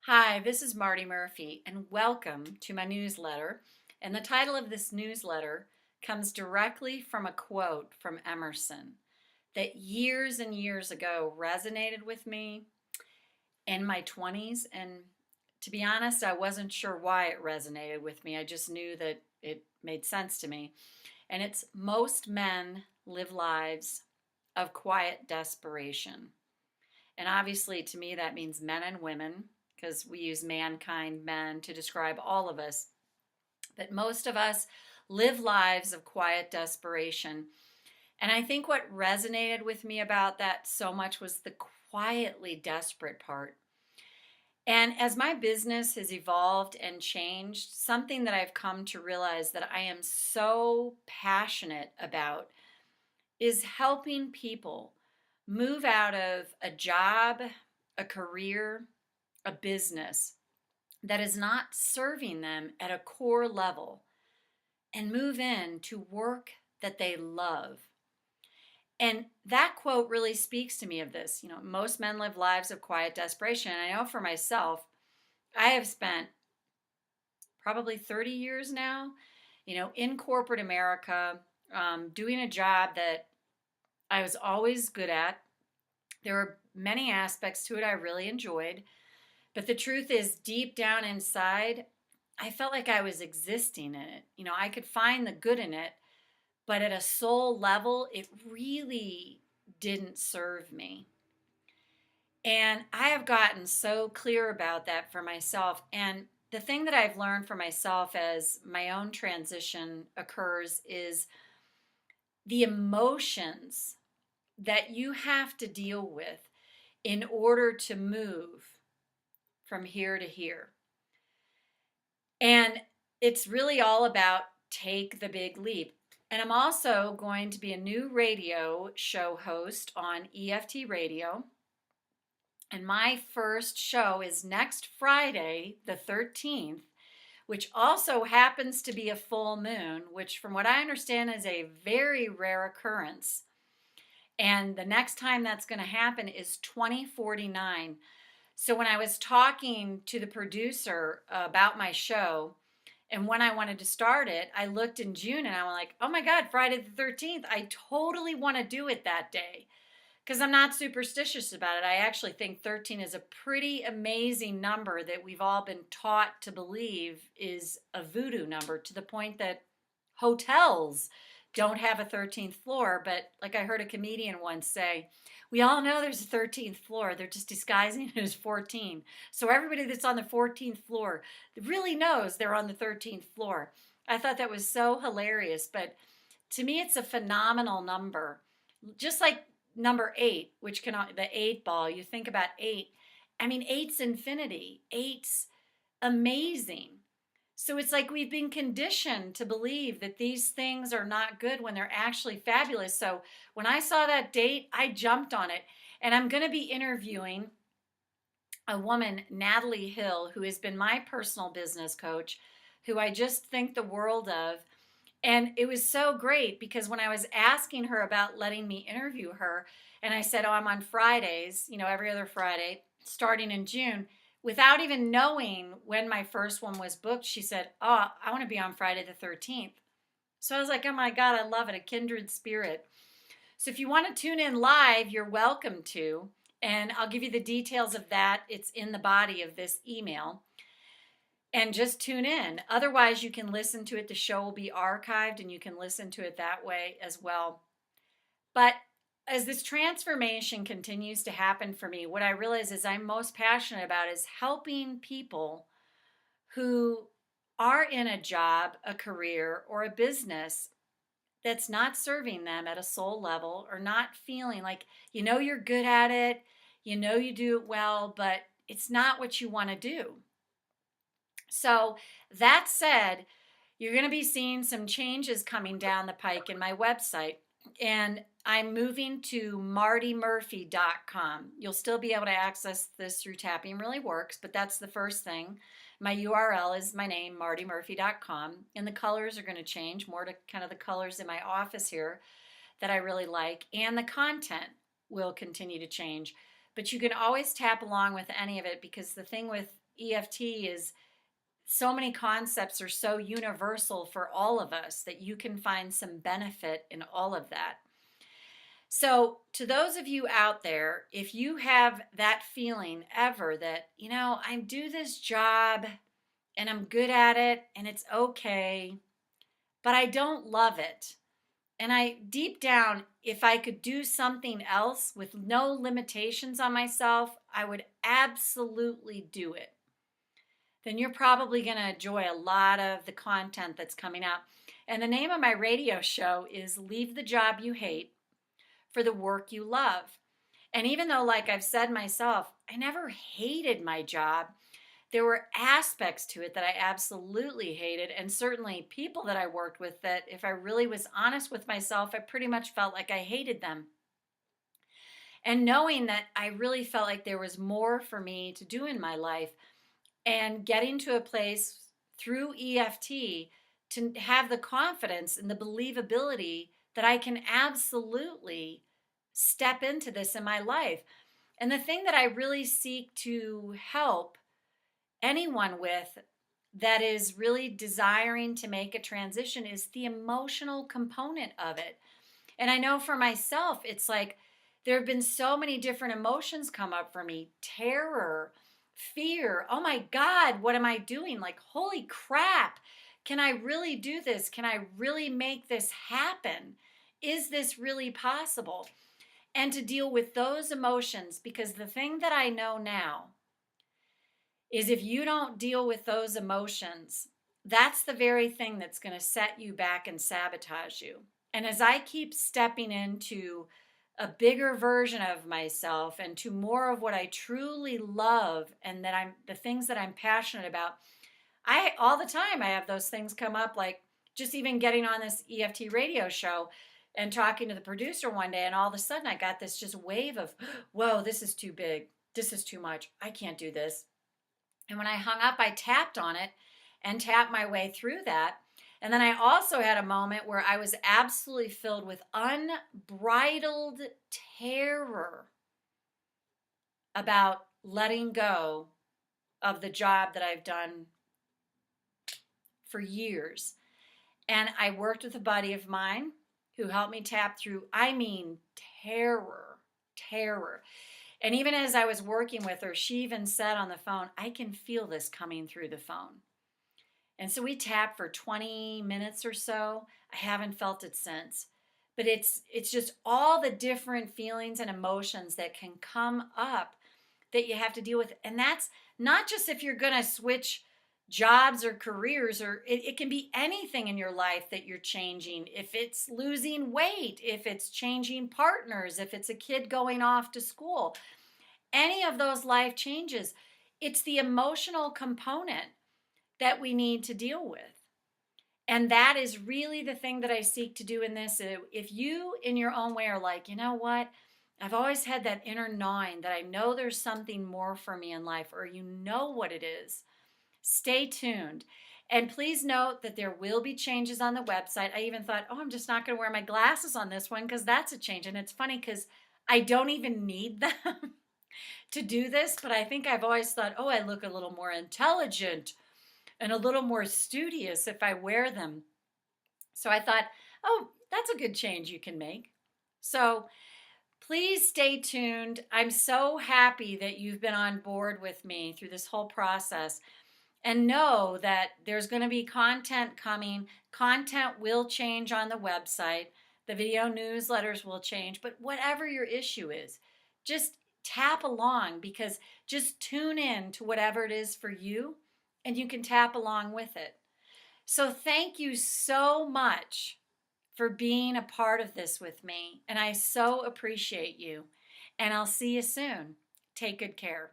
Hi, this is Marty Murphy, and welcome to my newsletter. And the title of this newsletter comes directly from a quote from Emerson that years and years ago resonated with me in my 20s. And to be honest, I wasn't sure why it resonated with me. I just knew that it made sense to me. And it's most men live lives of quiet desperation. And obviously, to me, that means men and women, because we use mankind, men, to describe all of us. But most of us live lives of quiet desperation. And I think what resonated with me about that so much was the quietly desperate part. And as my business has evolved and changed, something that I've come to realize that I am so passionate about is helping people move out of a job, a career, a business that is not serving them at a core level and move into work that they love. And that quote really speaks to me of this. Most men live lives of quiet desperation. And I know for myself, I have spent probably 30 years now, in corporate America, doing a job that I was always good at. There were many aspects to it I really enjoyed. But the truth is, deep down inside, I felt like I was existing in it. I could find the good in it, but at a soul level, it really didn't serve me. And I have gotten so clear about that for myself. And the thing that I've learned for myself as my own transition occurs is the emotions that you have to deal with in order to move from here to here. And it's really all about take the big leap. And I'm also going to be a new radio show host on EFT Radio. And my first show is next Friday, the 13th, which also happens to be a full moon, which, from what I understand, is a very rare occurrence. And the next time that's going to happen is 2049. So when I was talking to the producer about my show and when I wanted to start it, I looked in June and I was like, oh my God, Friday the 13th. I totally want to do it that day because I'm not superstitious about it. I actually think 13 is a pretty amazing number that we've all been taught to believe is a voodoo number, to the point that hotels don't have a 13th floor. But like I heard a comedian once say, we all know there's a 13th floor. They're just disguising it as 14. So everybody that's on the 14th floor really knows they're on the 13th floor. I thought that was so hilarious. But to me, it's a phenomenal number. Just like number 8, which can, the 8 ball, you think about 8. I mean, 8's infinity. 8's amazing. So it's like we've been conditioned to believe that these things are not good when they're actually fabulous. So when I saw that date, I jumped on it. And I'm going to be interviewing a woman, Natalie Hill, who has been my personal business coach, who I just think the world of. And it was so great because when I was asking her about letting me interview her, and I said, oh, I'm on Fridays, every other Friday, starting in June, without even knowing when my first one was booked, she said, oh, I want to be on Friday the 13th. So I was like, oh my God, I love it, a kindred spirit. So if you want to tune in live, you're welcome to. And I'll give you the details of that. It's in the body of this email. And just tune in. Otherwise, you can listen to it. The show will be archived and you can listen to it that way as well. But as this transformation continues to happen for me, what I realize is I'm most passionate about is helping people who are in a job, a career, or a business that's not serving them at a soul level, or not feeling like, you're good at it, you do it well, but it's not what you want to do. So that said, you're going to be seeing some changes coming down the pike in my website. And I'm moving to martymurphy.com. You'll still be able to access this through Tapping Really Works, but that's the first thing. My URL is my name, martymurphy.com. And the colors are going to change more to kind of the colors in my office here that I really like. And the content will continue to change. but you can always tap along with any of it, because the thing with EFT is so many concepts are so universal for all of us that you can find some benefit in all of that. So, to those of you out there, if you have that feeling ever that, I do this job and I'm good at it and it's okay, but I don't love it. And I deep down, if I could do something else with no limitations on myself, I would absolutely do it. Then you're probably going to enjoy a lot of the content that's coming out. And the name of my radio show is Leave the Job You Hate for the Work You Love. And even though, like I've said myself, I never hated my job, there were aspects to it that I absolutely hated, and certainly people that I worked with that, if I really was honest with myself, I pretty much felt like I hated them. And knowing that I really felt like there was more for me to do in my life, and getting to a place through EFT to have the confidence and the believability that I can absolutely step into this in my life. And the thing that I really seek to help anyone with that is really desiring to make a transition is the emotional component of it. And I know for myself, it's like there have been so many different emotions come up for me: terror, fear. Oh my God, what am I doing? Like, holy crap. Can I really do this? Can I really make this happen? Is this really possible? And to deal with those emotions, because the thing that I know now is if you don't deal with those emotions, that's the very thing that's going to set you back and sabotage you. And as I keep stepping into a bigger version of myself and to more of what I truly love and that the things that I'm passionate about, all the time I have those things come up, like just even getting on this EFT radio show and talking to the producer one day, and all of a sudden I got this just wave of, whoa, this is too big. This is too much. I can't do this. And when I hung up, I tapped on it and tapped my way through that. And then I also had a moment where I was absolutely filled with unbridled terror about letting go of the job that I've done for years. And I worked with a buddy of mine who helped me tap through, terror. And even as I was working with her, she even said on the phone, I can feel this coming through the phone. And so we tapped for 20 minutes or so. I haven't felt it since. But it's just all the different feelings and emotions that can come up that you have to deal with. And that's not just if you're going to switch jobs or careers, or it can be anything in your life that you're changing. If it's losing weight, if it's changing partners, if it's a kid going off to school, any of those life changes, it's the emotional component that we need to deal with. And that is really the thing that I seek to do in this. If you in your own way are like, you know what, I've always had that inner gnawing that I know there's something more for me in life, or you know what it is, stay tuned. And please note that there will be changes on the website. I even thought, I'm just not going to wear my glasses on this one because that's a change. And it's funny because I don't even need them to do this, but I think I've always thought, I look a little more intelligent and a little more studious if I wear them. So I thought, that's a good change you can make. So please stay tuned. I'm so happy that you've been on board with me through this whole process. And know that there's going to be content coming. Content will change on the website. The video newsletters will change. But whatever your issue is, just tap along, because just tune in to whatever it is for you, and you can tap along with it. So thank you so much for being a part of this with me. And I so appreciate you. And I'll see you soon. Take good care.